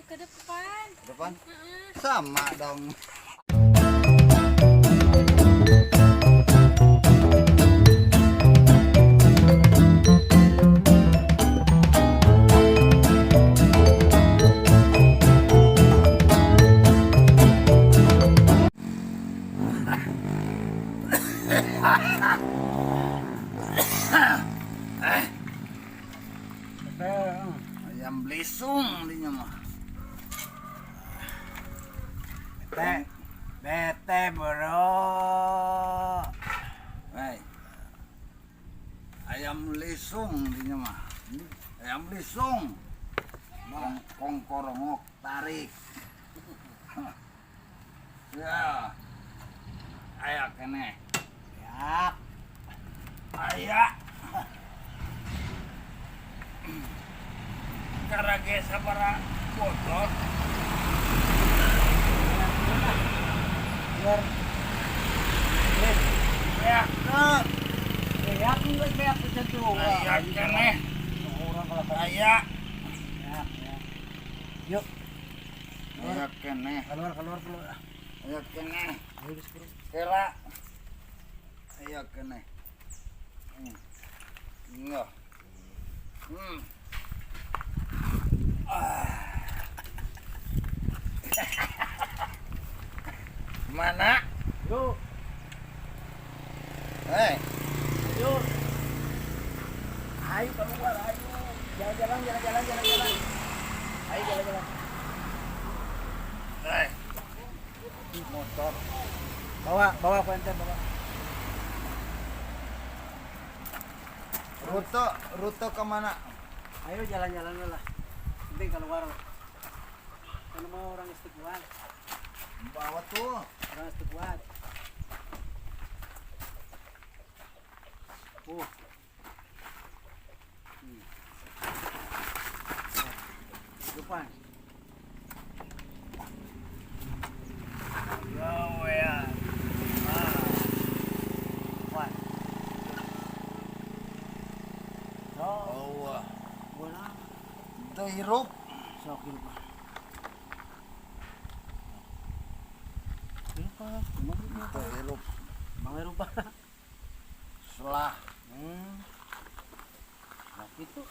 ke depan. Depan? Sama dong. Ayam belisung dinya mah. Bete bro. Hei. Ayam belisung dinya mah. Ayam belisung. Kongkorongok tarik. Ya. Ayo kene. Ya. Aya. Karage sabara kotor. Biar. Ya, kan. Ya aku lagi kayak begitu. Aya kene. Orang kalau Aya. ya. Yuk. Aya kene. Keluar. Aya kene. Ayo bro. Kela. Aya kene. Nggak. Mana? Yuk. Hei, Yuk. Ayo keluar, ayo. Jalan. Ayo jalan. hei. Motor. Bawa kuenter bawa. Rute kemana? Ayo jalan-jalan lah. Penting keluar. Kan mau orang istiqwal. Bawa tuh. Orang istiqwal. Depan. Gawe ya. Depan. Oh, Bola. itu hirup. Sok lupa. Lupa. Itu hirup. Mang lupa. Selah. Nah itu.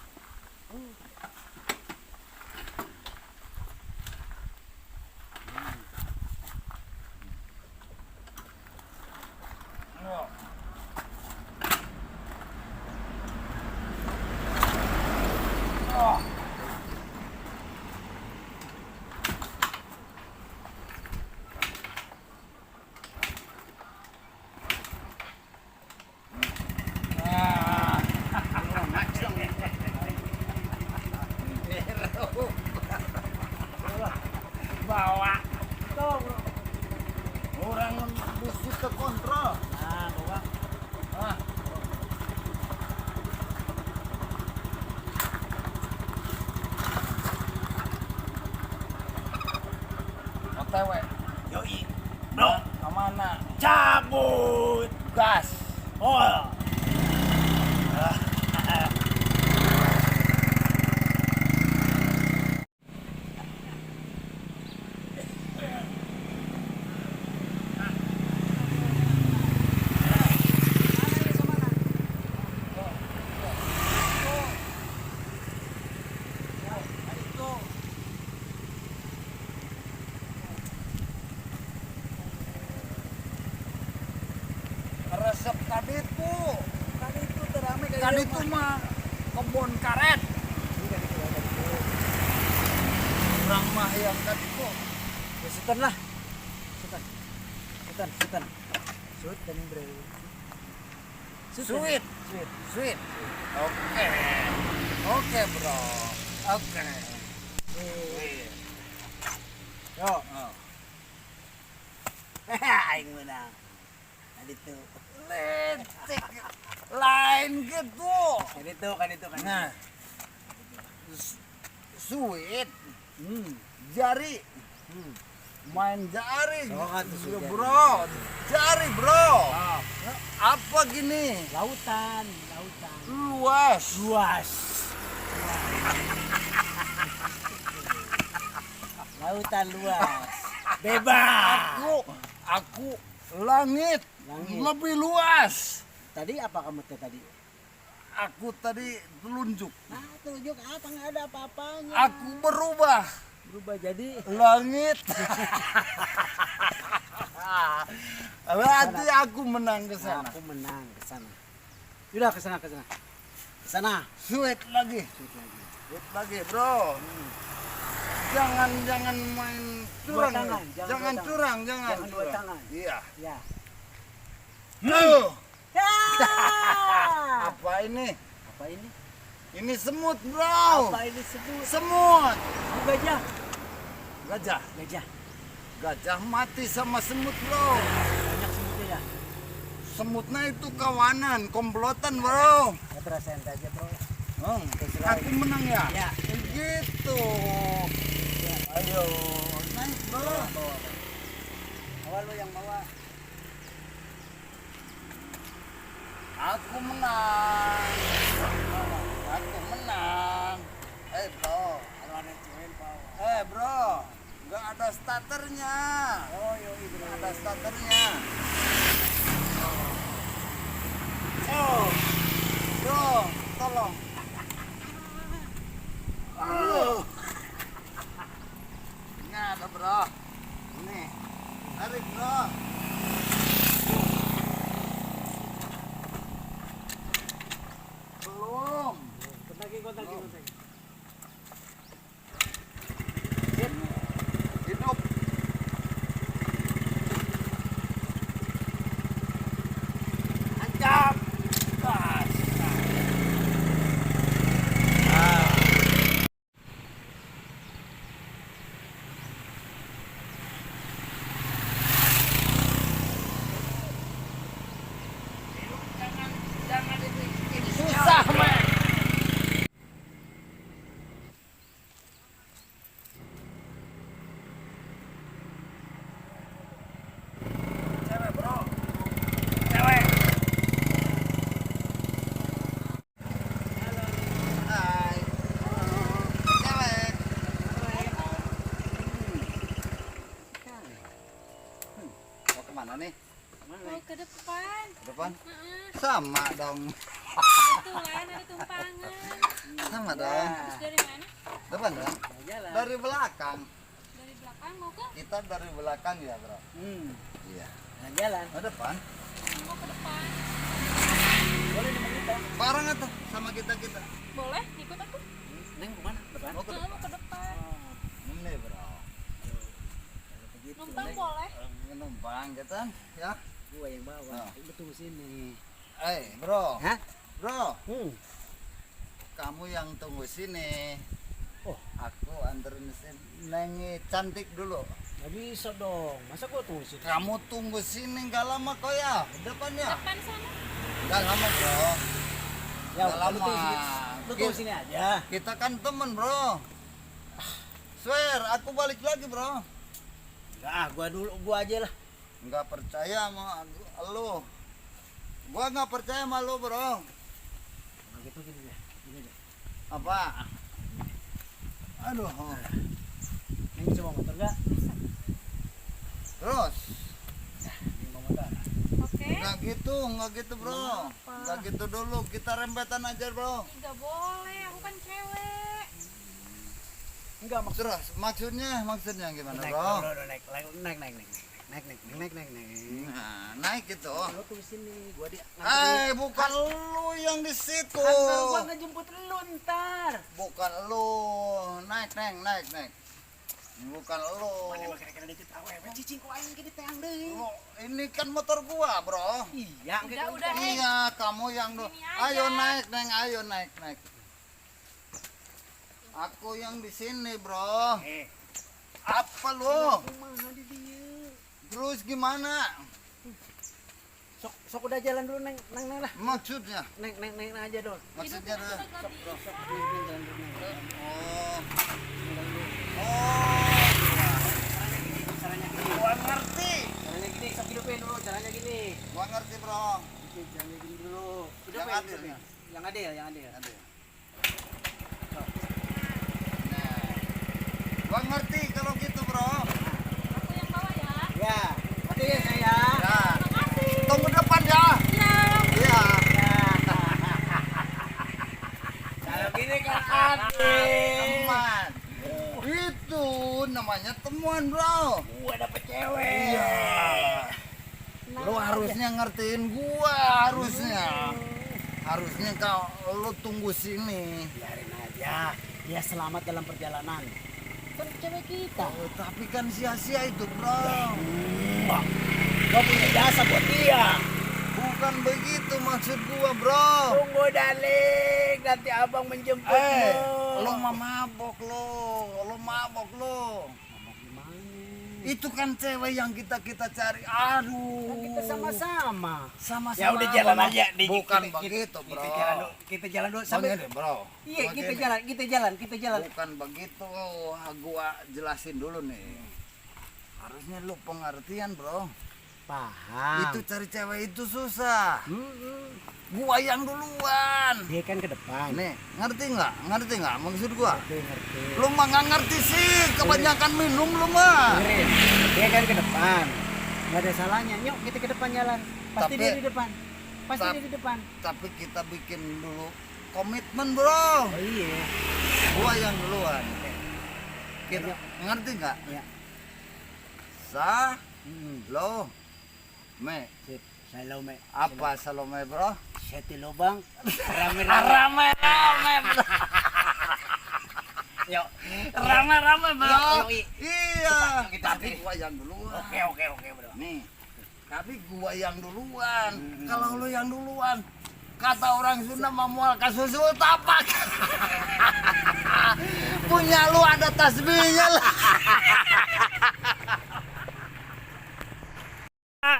No. Oh. Bawa Tuh, bro. orang bus ke kontrol. Nah, bawa. Ah. OTW. Yoi. Bro, kemana? Cabut. Gas. Oh. Resep kaditu. Tadi itu terame kayak Kaditu mah kebun karet. Orang mah yang kaditu. Ya, setan lah. Setan. Sud dan bre. Sweet. Sweet. Oke, bro. Oke. Sweet. Yo. Oh. Aing menang. Tadi tuh. Lecek. Lain gitu. Kan itu. Nah. Sweet. Hmm. Jari. Main jari. Sokat tuh, Ya, jari. bro. Jari, bro. Oh. Apa gini? Lautan. Luas. Luas. Lautan luas. Bebas. Aku langit, Langit. lebih luas. Tadi apa kamu tadi? Aku tadi telunjuk. Nah, tunjuk apa nggak ada apa-apanya. Aku berubah. Berubah jadi Langit. Berarti aku menang ke sana. aku menang ke sana. Sudah ke sana ke sana. Ke sana. Sweet lagi. Sweet lagi. Sweet lagi, bro. Jangan main curang. tangan, Jangan, jangan dua curang, jangan. Jangan dua curang. tangan. Iya. Ya. Ya. Ya. Apa ini? Apa ini? Ini semut, bro. Apa ini sebut? Semut. Oh, gajah. Gajah. Gajah. Gajah mati sama semut, bro. Banyak semutnya ya. Semutnya itu kawanan, komplotan, bro. Ya rasain aja, Bro. Aku menang ya? Ya. Gitu. Ayo, naik, bro. Bawa. Awal lo yang bawa. Aku menang. Aku menang. Bro. Kalau ada cewek bawa. Bro. Nggak ada starternya. Oh, yoi, Bro. Nggak ada starternya. Oh. Bro, tolong. Ini ada, bro. Ini. Tarik, bro. Belum. Kontak. Hidup. Ancam. Pas. Jangan ini susah, men. Cewek, bro. Cewek. Hai. Cewek. Mau kemana nih? Mau ke depan. Depan? Heeh, Sama dong. kebetulan ada tumpangan. Sama dong. Terus dari mana? Depan dong. Jalan. Dari belakang. Dari belakang mau ke? Kita dari belakang ya, bro. Iya. Nah, jalan. Oh, depan. Mau ke depan. Boleh sama kita. Bareng atau sama kita? Boleh ikut aku? Neng kemana? Depan. Mau ke Mau ke depan. Ini, bro. Begitu. Numpang boleh? Numpang gitu ya. Gua yang bawa. Oh. Betul sini. Bro. Hah? Bro, Hmm. kamu yang tunggu sini. Oh, Aku anterin sini. Nengi cantik dulu. nggak bisa dong. Masa gua tunggu sini? Kamu tunggu sini nggak lama kok ya. Depan ya. Depan sana. Nggak lama, bro. Ya, Nggak lu tunggu sini. lama. Lu tunggu sini aja. Kita kan temen, bro. Swear, aku balik lagi, bro. Enggak, gua aja lah. Nggak percaya sama lu. Gua nggak percaya sama lu, bro. Nah, gitu gini aja. Gini aja. Apa? Aduh. Neng bisa bawa motor enggak? Terus? Neng bawa motor. Oke. Nggak gitu, bro. Kenapa? Nggak gitu dulu. Kita rembetan aja, bro. Enggak boleh, aku kan cewek. Enggak, Terus maksudnya gimana, naik, bro? naik. Nah, naik gitu. Lu tunggu sini, gua di. Bukan lu yang di situ. Ntar gua ngejemput lu ntar. Bukan lu. Naik. Bukan lu. Mana kira-kira dikit awe, cicing ku aing gini teang deui. Lu, ini kan motor gua, bro. Iya, Udah. Iya, kamu yang dulu. Sini aja. Ayo naik, Neng. Ayo naik. Aku yang di sini, bro. Apa lu? Kumaha di dieu? Terus gimana? Sok udah jalan dulu neng lah. Maksudnya? Neng aja dong. Maksudnya Hidupnya dah. udah gak bisa. Jalan dulu neng. Oh. Caranya gini. Gua ngerti. Caranya gini, sok hidupin dulu. Caranya gini. Gua ngerti, bro. Oke, caranya gini dulu. Yang adil hidupin. nih. Yang adil. Aduh. Sok. Nah. Gua ngerti kalau gitu, bro. Aku yang bawa ya. Ya, oke ya saya. Ya. Makasih. Tunggu depan ya. Ya. Iya. Kalau gini kan adil. Teman. Itu namanya temuan, bro. Gua dapet cewek. Iya. Lu harusnya ngertiin gua, harusnya. Harusnya lu tunggu sini. Biarin aja. Dia selamat dalam perjalanan. Kan cewek kita. Oh, tapi kan sia-sia itu, bro. Kau punya jasa buat dia. Bukan begitu maksud gua, bro. Tunggu darling, nanti abang menjemputmu. Lu mah mabok lu mabok lu. Ngomong gimana? Itu kan cewek yang kita cari. Aduh. Kan kita sama-sama. Sama-sama. Ya udah jalan Bro. aja. Bukan begitu, bro. Kita jalan dulu Sampai sampai. bro. Iya, kita jalan. Bukan begitu. Gua jelasin dulu nih. Harusnya lu pengertian, bro. Paham. Itu cari cewek itu susah. Hmm. Gua yang duluan. Dia kan ke depan. Nih, ngerti nggak maksud gua? Ngerti. Lu mah nggak ngerti sih, kebanyakan minum lu mah. Dengerin. Dia kan ke depan. Nggak ada salahnya. Yuk kita ke depan jalan. Pasti Tapi- dia di depan. Pasti Tap- dia di depan. Tapi kita bikin dulu komitmen, bro. Oh iya. Gua yang duluan. Kita ngerti nggak? Ya. Sa, Hmm. lo, me, Sip. Salome. apa Salome, bro? Seti lubang. Rame-rame. Rame-rame, bro. Yuk. Rame-rame, bro. Yuk, yuk. Iya. Kita Tapi ambil. gua yang duluan. Oke bro. Nih, tapi gua yang duluan. Hmm. Kalau lu yang duluan, kata orang Sunda mamual kasusul tapak. Punya lu ada tasbihnya lah.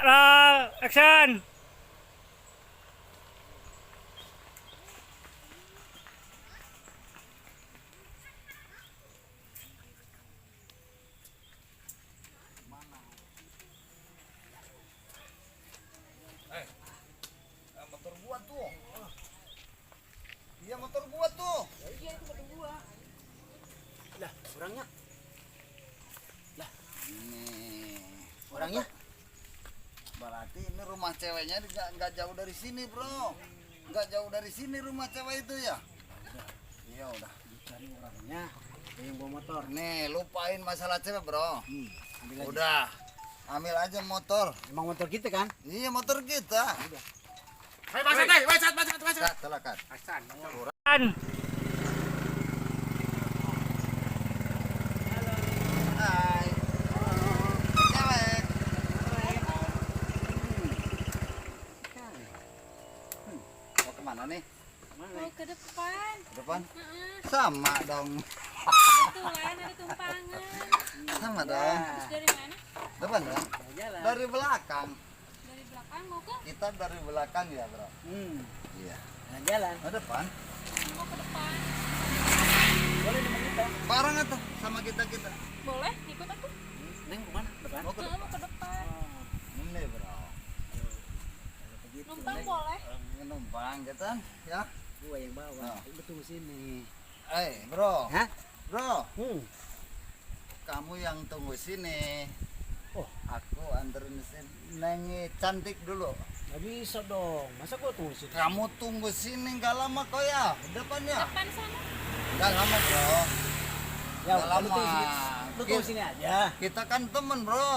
Roll, action. Motor gua tuh. Iya motor gua tuh. Iya itu motor gua. Lah, orangnya. Lah, Ini orangnya. berarti ini rumah ceweknya nggak jauh dari sini, bro. Nggak jauh dari sini rumah cewek itu ya. Iya udah. Cari orangnya. Dia yang bawa motor. Nih lupain masalah cewek, bro. Ambil aja. Udah. Ambil aja motor. Emang motor kita kan? Iya motor kita. Hei, masat. Kat, telah kat. Asan. Hai. Cewek. Mau kemana nih? Mau ke depan. Depan? Heeh. Sama dong. Kebetulan ada tumpangan. Sama dong. Terus dari mana? Depan dong. Jalan. Dari belakang. Dari belakang mau ke? Kita dari belakang ya, bro. Iya. Jalan. Ke depan. Mau ke depan. Boleh dengan kita. Bareng atau sama kita. Boleh ikut aku? Neng kemana? Depan. Mau ke Heeh, depan. mau ke depan. Ini, bro. Numpang boleh? Numpang kita, ya. Gua yang bawa. Oh. Lu tunggu sini. Bro. Hah? Bro, Hmm. kamu yang tunggu sini. Oh, Aku anterin sini. Nengi cantik dulu. nggak bisa dong. Masa gua tunggu sini? Kamu tunggu sini nggak lama kok ya. Depan ya. Depan sana. Nggak lama, bro. Ya, Nggak lu tunggu sini. lama. Lu tunggu sini aja. Kita kan temen, bro.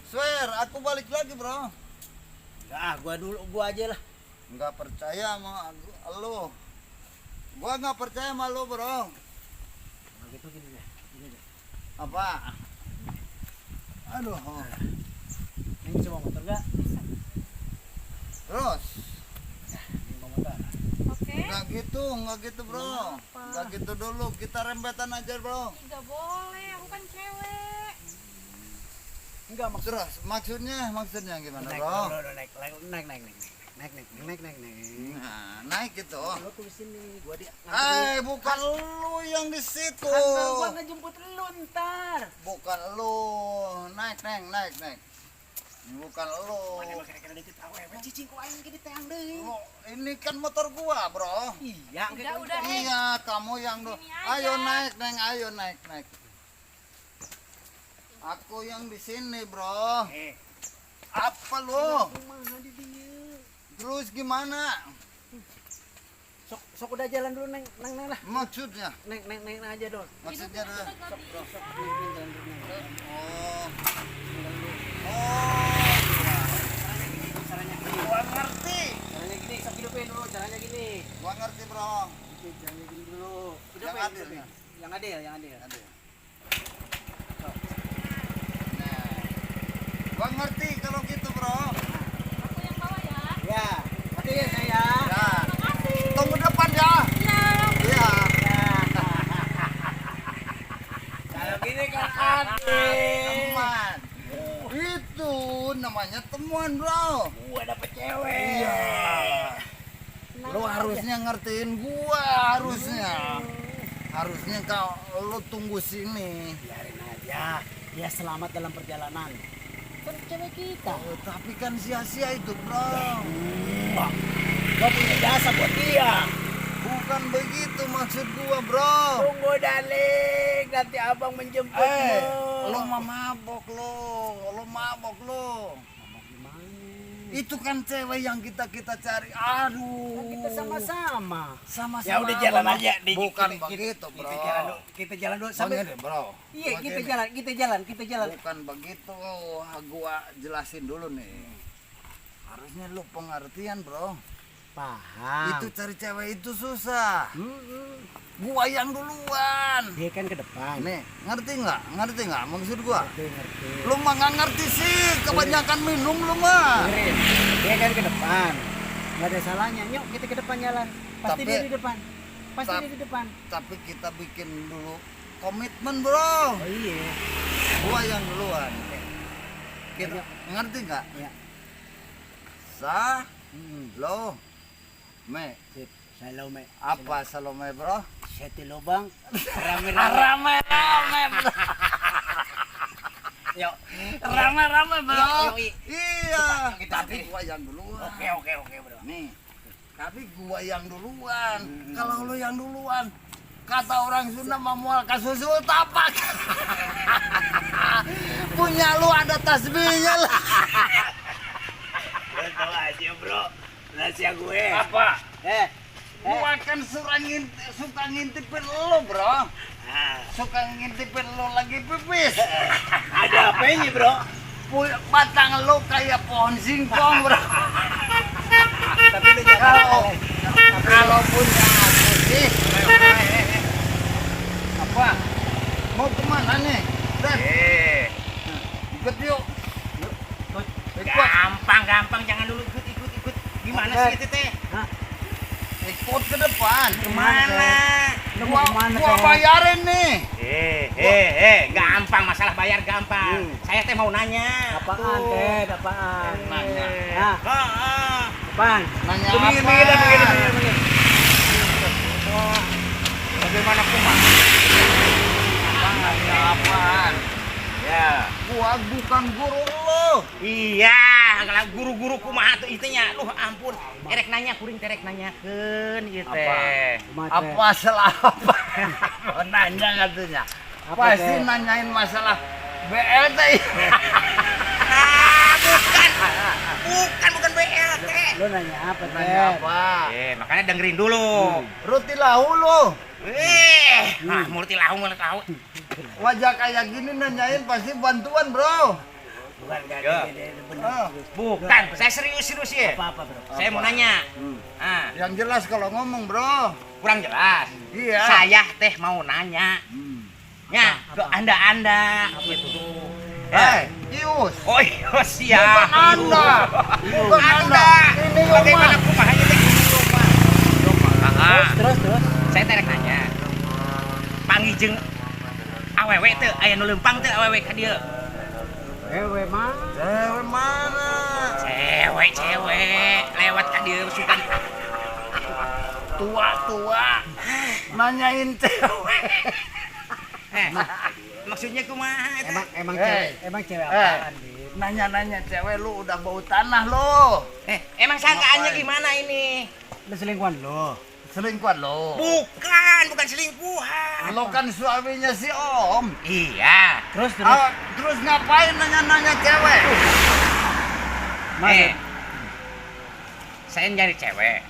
Swear, aku balik lagi, bro. Enggak, gua aja lah. Nggak percaya sama lu. Gua nggak percaya sama lu, bro. Nah, gitu gini deh. Gini deh. Apa? Aduh. Neng bisa bawa motor enggak? Terus? Neng bawa motor. Oke. Nggak gitu, bro. Nggak gitu dulu. Kita rembetan aja, bro. Nggak boleh, aku kan cewek. Enggak maksud. Terus maksudnya gimana, Naik, bro? naik. Nah, naik gitu. Lu tunggu sini, gua dia. Bukan lu yang di situ. Kan gua ngejemput lu ntar. Bukan lu. Naik. Bukan lo. Mana mah kira-kira deket awewe cicing ku aing gini teang deui. Lo, ini kan motor gua, Bro. Iya, Udah. Iya, kamu yang dulu. Sini aja. Ayo naik, Neng. Ayo naik. Aku yang di sini, Bro. Apa lo? Kumaha di dieu? Terus gimana? Sok udah jalan dulu neng lah. Maksudnya? Neng aja dong. Maksudnya dah. Sok jalan dulu neng. Oh. Jalan dulu. Oh. Caranya gini. Gua ngerti. Caranya gini, sok hidupin dulu. Caranya gini. Gua ngerti, Bro. Caranya gini dulu. Yang adil, hidupin. ya? Yang adil. Ada. Nah. Gua ngerti kalau gitu, Bro. Aku yang bawa ya. Ya, hati ya saya. Ya. Makasih. Tunggu depan ya. Ya. Iya. Kalau gini kan adil. Teman. Itu namanya temuan, Bro. Gua dapet cewek. Iya. Lo harusnya ngertiin gua, harusnya. Harusnya lo tunggu sini. Biarin aja. Dia selamat dalam perjalanan. Kan cewek kita. Oh, tapi kan sia-sia itu, Bro. Gak punya jasa buat dia. Bukan begitu maksud gua, Bro. Tunggu darling, nanti abang menjemputmu. Lo mabok lo. Itu kan cewek yang kita cari. Aduh. Kita sama-sama. Sama-sama. Ya udah jalan Bang. aja. Bukan begitu, Bro. Kita jalan dulu Sampai sampai. Bro. Iya, kita Begini. jalan. Bukan begitu. Gua jelasin dulu nih. Harusnya lu pengertian, Bro. Paham. Itu cari cewek itu susah. Gua yang duluan. Dia kan ke depan. Nih, ngerti nggak maksud gua? Ngerti. Lu mah nggak ngerti sih, kebanyakan minum lu mah. Dengerin. Dia kan ke depan. Gak ada salahnya. Yuk kita ke depan jalan. Pasti Tapi- dia di depan. Tap- Dia di depan. Tapi kita bikin dulu komitmen, Bro. Oh iya. Gua yang duluan. Kita ngerti nggak? Ya. Lo, me, Sip. Salome. apa Salome, Bro? Seti lubang. Rame. Rame, Bro. Yuk. Rame, Bro. Yuk. Iya. Kita Tapi ambil. gua yang duluan. Oke bro. Nih, tapi gua yang duluan. Kalau lu yang duluan, kata orang Sunda mamual kasusul tapak. Punya lu ada tasbihnya lah. Lo tau aja bro. Rahasia gue. Apa? Gua Gua kan suka ngintipin lu, Bro. Suka ngintipin lu lagi pipis. Ada apanya bro? Batang lu kayak pohon singkong, Bro. Tapi lu jangan. Kalau punya aku sih. Apa? Mau kemana nih? Dan ikut yuk. Gampang jangan dulu ikut. Gimana sih itu teh? Ikut ke depan. Kemana? Gua bayarin nih. Gampang masalah bayar gampang. Saya teh mau nanya. Apaan, Ted? Apaan? Nanya. Nah, apaan? Nanya Begini. apa? Bagaimana kumah? Nanya apaan? Ya. Gua bukan guru lo. Iya, kalau guru-guru kumaha tuh itunya. Lu ampun, erek nanya kuring terek nanyakeun ieu teh. Apa salah apa? Mau nanya katanya. Apa, Pasti Teh? nanyain masalah BLT. Bukan BLT. Lu nanya apa, Nanya Ted? apa? Makanya dengerin dulu. Roti lahu lo. Multi lahu. Wajah kayak gini nanyain pasti bantuan, Bro. Bukan Ya. Ah, Bukan, saya serius ya. Apa, bro? Saya mau nanya. yang jelas kalau ngomong, Bro. Kurang jelas. Iya. Saya teh mau nanya. Ya, ke Anda gitu. Ius. Oh iya siap. Bukan Anda. Bukan Anda. Ini Bagaimana rumah. kumahanya teh rumah. Terus. Saya terek nanya. Panggijeng awewe teu aya nu leumpang teu awewe ka dieu. Ewe mah. Cewek mana? Cewek lewat ka dieu sugan. Tua. Nanyain cewek. Maksudnya kumaha eta? Emang Eh. cewek apaan, Dit? nanya-nanya cewek lu udah bau tanah lo. Emang sangkaannya Ngapain? gimana ini? Udah selingkuhan lo. Selingkuhan lo. Bukan selingkuhan. Lo kan suaminya si Om. Iya. Terus Terus ngapain nanya-nanya cewek? Eh, saya nyari cewek.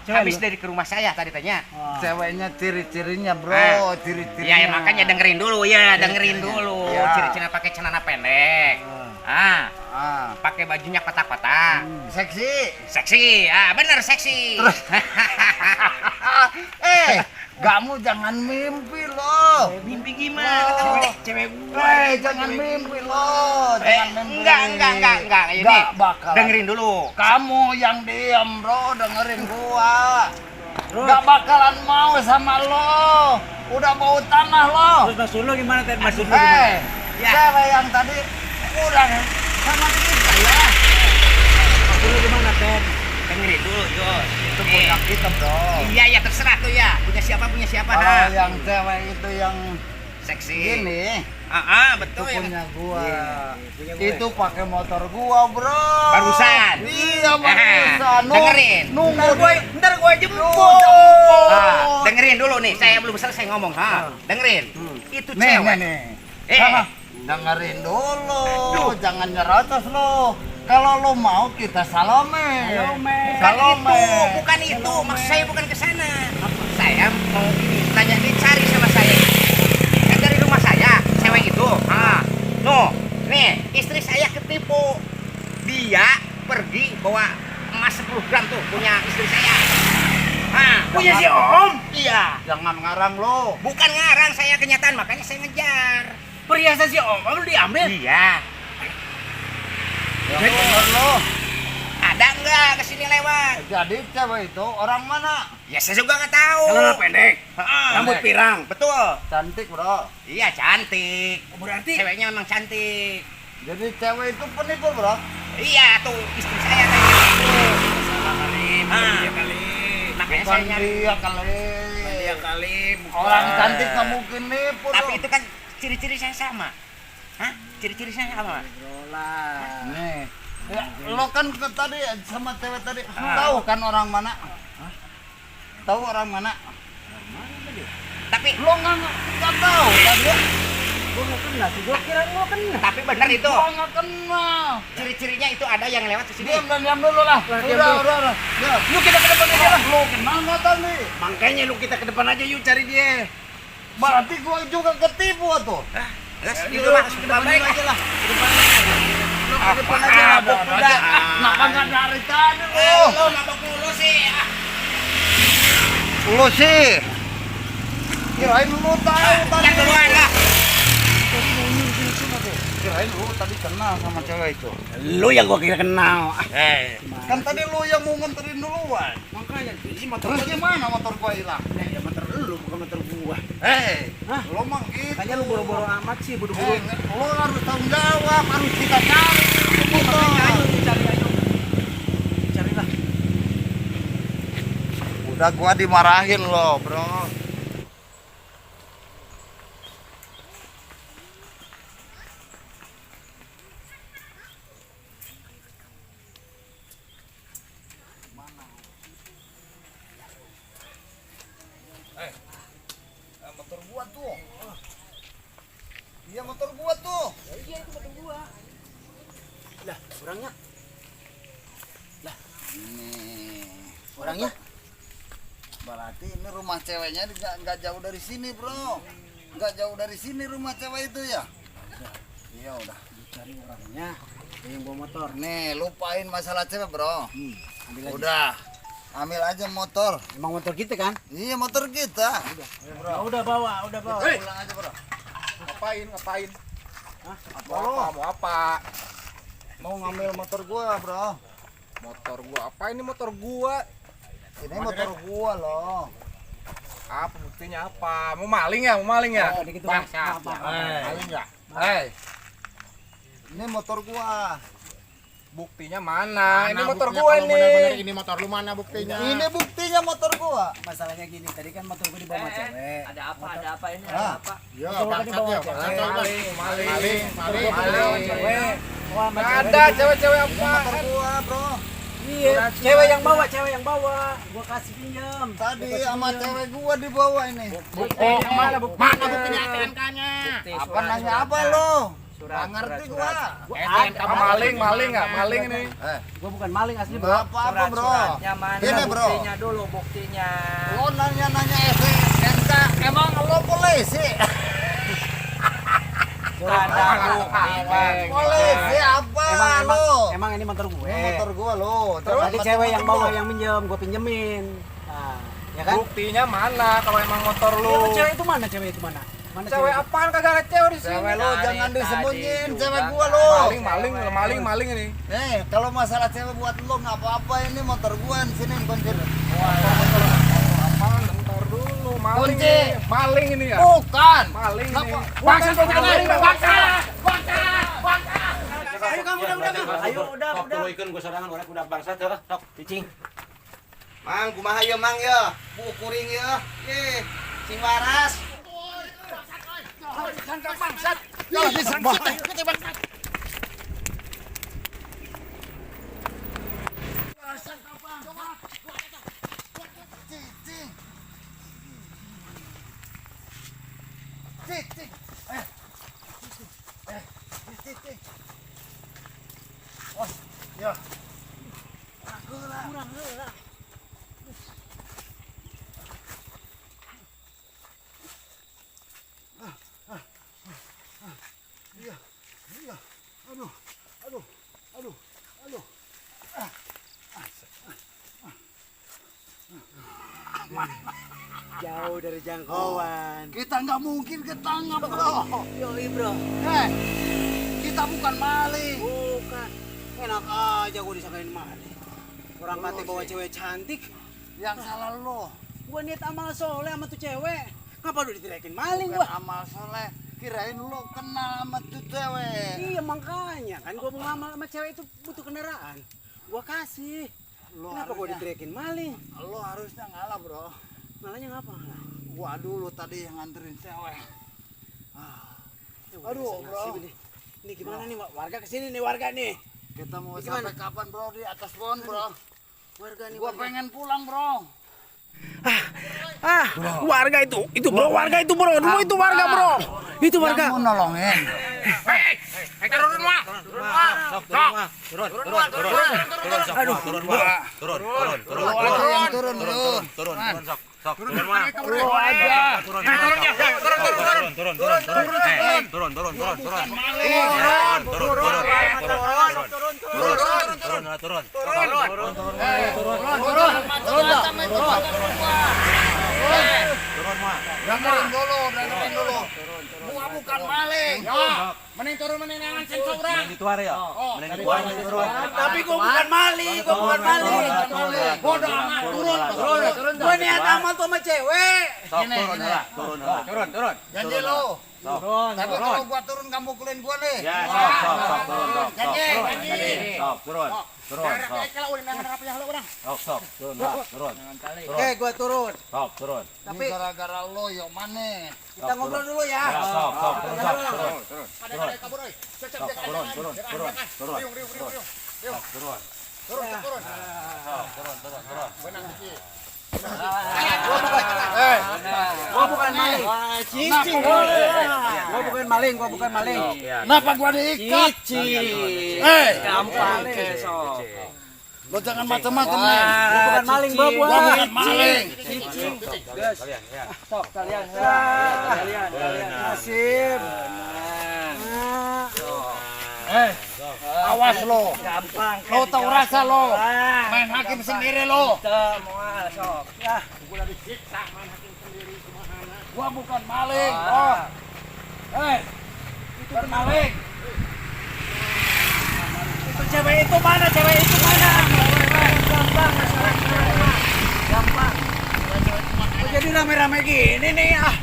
Cewek Habis lu? dari ke rumah saya tadi tanya. Wah. Ceweknya ciri-cirinya bro, Ah. ciri-cirinya. Ya makanya dengerin dulu ya, dengerin dulu. Ya. Ciri-cirinya pakai celana pendek. Ah, Ah, pakai bajunya kotak-kotak. seksi. Seksi. Ah, bener seksi. Kamu jangan mimpi lo. Mimpi gimana? Oh. Kamu deh cewek gua. Jangan mimpi lo. Jangan mimpi. Enggak. Ini Nggak bakal. dengerin dulu. Kamu yang diam bro, dengerin gua. Terus? Gak bakalan mau sama lo. Udah bau tanah lo. Terus maksud lo gimana tadi? Maksud lo gimana? Ya. Cewek yang tadi udah sama kita ya. Maksud lo gimana, Ten? Dengerin dulu, Jos. Itu punya kita bro. Iya, terserah tuh ya. Punya siapa? Kalau Ha? yang cewek itu yang Seksi. gini, itu Betul ya. punya gua. punya gue. Itu pakai motor gua, bro. Barusan. Iya, barusan. Dengerin. Nunggu Ntar gue jemput. dengerin dulu nih, saya belum selesai ngomong. Dengerin. Itu Nih, cewek. nih. Eh. Sama. Dengerin dulu. Jangan nyerocos lo. Kalau lo mau kita salome. Bukan itu. Maksud saya bukan ke sana. Saya mau ini, tanya dia cari sama saya. Kan dari rumah saya, cewek itu. Nih, istri saya ketipu. Dia pergi bawa emas 10 gram tuh, punya istri saya. Punya si Om? Iya. Jangan ngarang lo. Bukan ngarang, saya kenyataan, makanya saya ngejar. Perhiasan si Om lu diambil? Iya. Ya bener lo. Ada nggak kesini lewat? Jadi cewek itu orang mana? Ya saya juga nggak tahu. Celana pendek, Heeh. rambut pirang. Betul. Cantik bro. Iya cantik. Berarti Ceweknya memang cantik. Jadi cewek itu penipu bro. Iya tuh istri saya tadi. salah kali, Ah. kali. Makanya Bukan saya nyari. dia kali. Dia kali. Orang cantik nggak mungkin nipu. Tapi lo. itu kan ciri-ciri saya sama. Hah? Ciri-ciri saya sama. Rola. Nih. Ya, lo kan tadi sama cewek tadi tahu kan orang mana? Tahu orang mana? Tapi Lo nggak tahu tadi? Gua nggak kenal sih, gua kira gua kenal. tapi benar itu. Lo nggak kenal. Ciri-cirinya itu ada yang lewat ke sini. Diam dulu lah. Diam Udah. dulu. Ya. Lu kita ke depan aja lah. Lo kenal nggak tadi? Makanya lu kita ke depan aja yuk cari dia. Berarti gua juga ketipu tuh. Terus di rumah ke depan baik aja lah. Lo ke depan aja lah. Udah. Kenapa nggak dari tadi lo? Lo mabok mulu sih. Lo sih. Kirain lu tahu tadi. Yang duluan lah. Kirain lu tadi kenal sama cewek itu. Lu yang gua kira kenal. Kan tadi lu yang mau nganterin duluan. Makanya ini motor Terus gimana motor gua hilang? ya motor lu bukan motor gua. Hah? Lo mah gitu. Makanya lu boro-boro amat sih, buru-buru. Lo harus tanggung jawab, harus kita cari motor. Ayo cari ayo. Carilah. Udah gua dimarahin lo, bro. Motor gua tuh. Iya motor gua tuh. Iya itu motor gua. Lah, orangnya. Nih. Orangnya? Berarti ini rumah ceweknya nggak jauh dari sini, bro. Nggak jauh dari sini rumah cewek itu ya. Iya udah. Cari orangnya. Ada yang bawa motor. Nih lupain masalah cewek, bro. Ambil aja. Udah. Ambil aja motor. Emang motor kita kan? Iya motor kita. Udah bawa, udah bawa. Pulang aja, bro. Ngapain? Apa lo? Mau apa? Mau ngambil motor gua, bro. Motor gua apa ini motor gua? Ini motor gua loh. Apa buktinya apa? Mau maling ya? Oh, dikit Bang. Bangsat. Maaf. Maling ya? Ini motor gua. Buktinya mana? Ini motor gua nih. Ini motor lu mana buktinya? Ini buktinya motor gua. Masalahnya gini, tadi kan motor gua dibawa sama cewek. Ada apa ini? Ah. Ada apa? Ya, Motor gua bangsat dibawa ya. sama Bangsat, cewek. maling. Motor gua dibawa sama cewek. Wah, Nggak ada cewek-cewek apa? Motor gua, Bro. Iya, cewek yang bawa. Gua kasih pinjam. Tadi sama cewek gua dibawa ini. Buktinya mana buktinya? Mana buktinya STNK-nya? Apa nanya apa lo? Nggak ngerti gua. STNK maling nggak? Maling ini. Gua bukan maling asli, Bro. Nggak apa-apa, Bro. Surat-suratnya mana? Ini, Bro. Buktinya dulu, buktinya. Lo nanya STNK, emang lo polisi? Ada bukti, Bang. Polisi apa lo? Emang ini motor gue. Ini motor gua lo. Tadi cewek yang bawa yang minjem, gua pinjemin. Nah, ya kan? Buktinya mana kalau emang motor Iya, lu? cewek itu mana? Cewek itu mana? Mana Cewek apaan kagak ada cewek di sini? Cewek lo Dari jangan tadi disembunyiin juga cewek gua nggak lo. Maling ini. Nih, kalau masalah cewek buat lo nggak apa-apa, ini motor gua di sini kunci. Apaan? Bentar dulu, maling Kunci. ini. Maling ini ya? Bukan. Maling ini. Apa? Bangsa bukan maling, bangsa. Ayo kamu udah. Ayo udah. Tuluikeun ku sorangan urang budak bangsa teh, sok cicing. Mang kumaha ieu Mang ya? Kuring ya. Sing waras. Jauh dari jangkauan. Kita nggak mungkin ketangkap, bro. Yoi, Bro. Kita bukan maling. Bukan. Enak aja gua disangkain maling. Orang kata bawa cewek cantik, Yang salah lo. gua niat amal soleh sama tuh cewek. Ngapa lu diteriakin maling Bukan gua? amal soleh. Kirain lo kenal sama tuh cewek. Iya makanya kan gua mau ngamal sama cewek itu butuh kendaraan. Gua kasih. Lo Kenapa gua harusnya, diteriakin maling? lo harusnya ngalah, bro. Malahnya ngapa? Gua dulu tadi yang nganterin cewek. Ya, Aduh, udah, bro. nasib ini gimana nih, warga kesini nih, warga nih. Kita mau Gimana? sampai kapan, bro? Di atas pohon, bro. Warga nih, Gua warga. pengen pulang, bro. Warga itu bro, warga itu bro, dulu itu warga bro, itu warga. Yang mau nolongin. Turun mah. Lo aja. Dengerin dulu. Gua bukan maling. Mending turun mending nangan sensor urang. Tapi gua bukan maling, Bodoh amat, turun. Gua niat amal tuh sama cewek. Gini. Turun. Janji lo. Tapi kalau gua turun kamu mukulin gua nih. Janji. Gua turun. Tapi gara-gara lo, yo mana? Kita ngobrol dulu ya. Gua bukan maling. Gua bukan maling. Kenapa gua diikat? Gampang Lo jangan macam-macam nih. Gua bukan maling, gua Gua bukan maling. Kalian. Nasib. Awas lo. Gampang. Lo tahu rasa lo. Main hakim sendiri lo. Gua bukan maling. Itu bukan maling. Cewek itu mana? Gampang. Kok jadi rame-rame gini nih ah?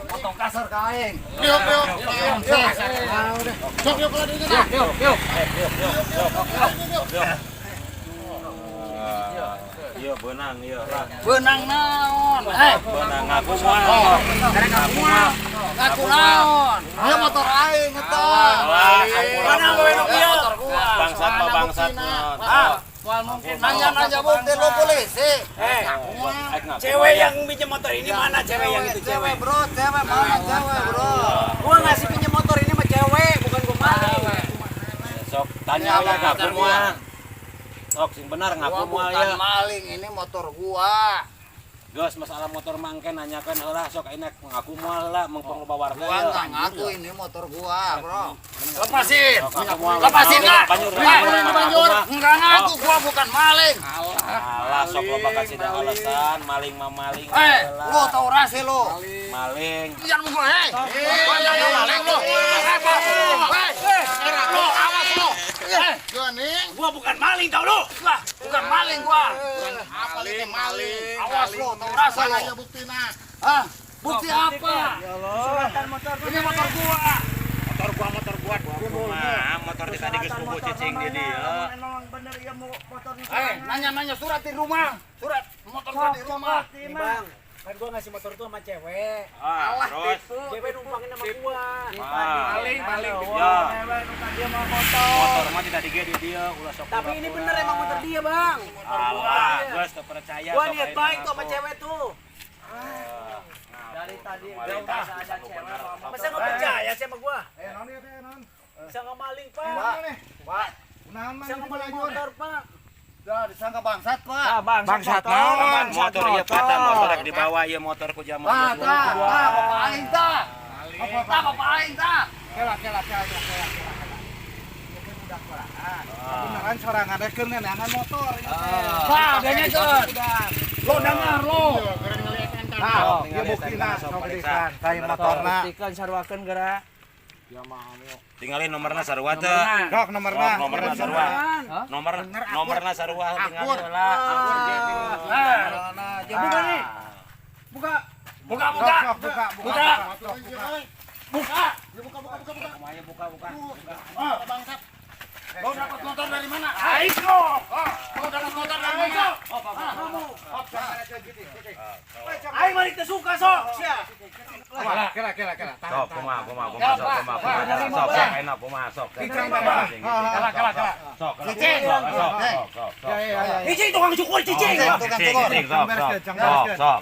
Potong kasar kain. benang ieu. Benang naon? Benang ngaku moal. Ngaku naon? Ieu motor aing eta. Benang we nu ieu? Motor gua. Bangsat mah bangsat. Moal mungkin nanya bukti lo polisi. Cewek yang pinjam motor ini mana cewek yang itu cewek? Bro, cewek mana cewek, Bro? Gua ngasih pinjam motor ini sama cewek, bukan gua maling. Sok tanya ya ngaku moal. Sok sing benar ngaku Gua moal bukan ya. maling, ini motor gua. Geus masalah motor mangke nanyakeun heula sok enak ngaku moal heula mengpong loba warga Gua ya. enggak ngaku ini motor gua, Bro. Lepasin. Lepasin enggak? Banjur. Banjur. Enggak ngaku, gua bukan maling. Alah sok loba kasih alasan maling mah maling. Lu tahu rase lu. Maling. Jangan mukul, jangan maling lu. Lu awas lu. Gini. Gua bukan maling tau lu. Bukan maling gua. Apa ini maling? Awas lu, tahu rasa lu. Buktina. Hah? Bukti apa? Ya Allah. Ini motor gua. Motor gua mah motor di tadi geus bobo cicing di dieu. Memang bener ya motor ini. Nanya surat di rumah. Surat motor gua di rumah. Nih, Bang. Kan gua ngasih motor itu sama cewek. Terus Cewek numpangin sama gua. maling. Ya. Dia mau motor. Motor mah tidak dige di dieu ulah sok. Tapi ini bener emang motor dia, Bang. Alah, geus teu percaya. Gua niat baik tuh sama cewek tuh. Dari tadi udah ada cewek Masa nggak percaya sih sama gua? Bisa nggak maling, Pak. Pak. Bisa nggak maling motor, Pak. Dah disangka bangsat, Pak. Bangsat naon? Motor ieu patah motor rek dibawa ieu motor ku jamaah. Bapak aing tah. Bapak aing tah. Kela. Beneran sorangan rekeun ngeunangan motor. Pak, dengekeun. Lo dengar lo. Nah, ieu buktina sok dikan kain motorna. buktikan sarwakeun geura. Tinggalin nomorna sarua teu. Dok nomorna. Nomorna sarua. Nomorna sarua tinggalin heula. Buka nih. Buka. Buka. Semuanya buka. Bangsat. Lo dapat motor dari mana? Aiko. Lo dapat motor dari mana? Aing balik teh suka sok. Sia. Kela. Sok kumaha. Sok enak kumaha sok. Kela. Sok. Cicing tukang cukur cicing. Sok.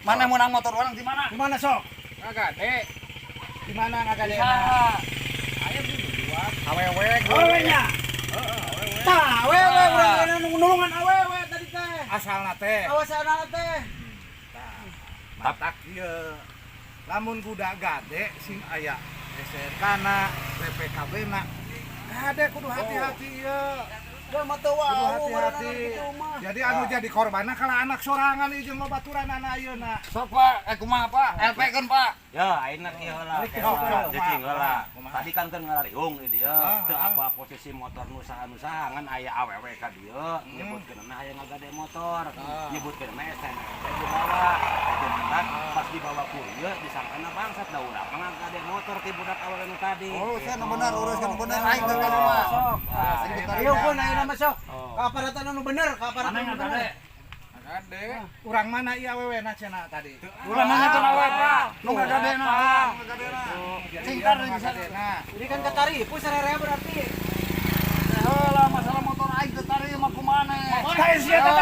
Mana menang motor orang di mana? Di mana sok? Ngagade. Di mana ngagade? Awewe. Awewenya. Tah, awewe urang nulungan awewe tadi teh. Asalna teh. Awasanana teh. Batak ieu. Lamun kuda gade sing aya SRK-na, PPKB-na. Gade kudu hati-hati ieu. Da mah teu Kudu wau hati-hati. Jadi anu jadi korbanna kala anak sorangan ieu jeung babaturanana ayeuna. Sok, Pak. Kumaha, Pak? LP-keun, Pak. Ya, ayeuna kieu heula. Cicing heula. Tadi kan ngalariung di dieu. Teu apa posisi motor nu saha ngan aya awewe ka dieu. Nyebutkeun aya ngagade motor. Nyebutkeun mah SNK dibawa. Jadi pas dibawa ku ieu disangkana bangsat da urang mah ngagade motor ti budak awewe nu tadi. Urusan bener, urusan bener. Aing teh kana mah. Ieu pun ayeuna mah sok. Kaparatan anu bener, kaparatan anu bener. Gade. Urang mana ieu awewena cenah tadi? Urang mana teh awewe, Pak? Nu ngagadena. Singkar bisa. Ini kan kataripu sararea berarti. Heula masalah motor aing teh tari mah kumaha? Kae sia teh.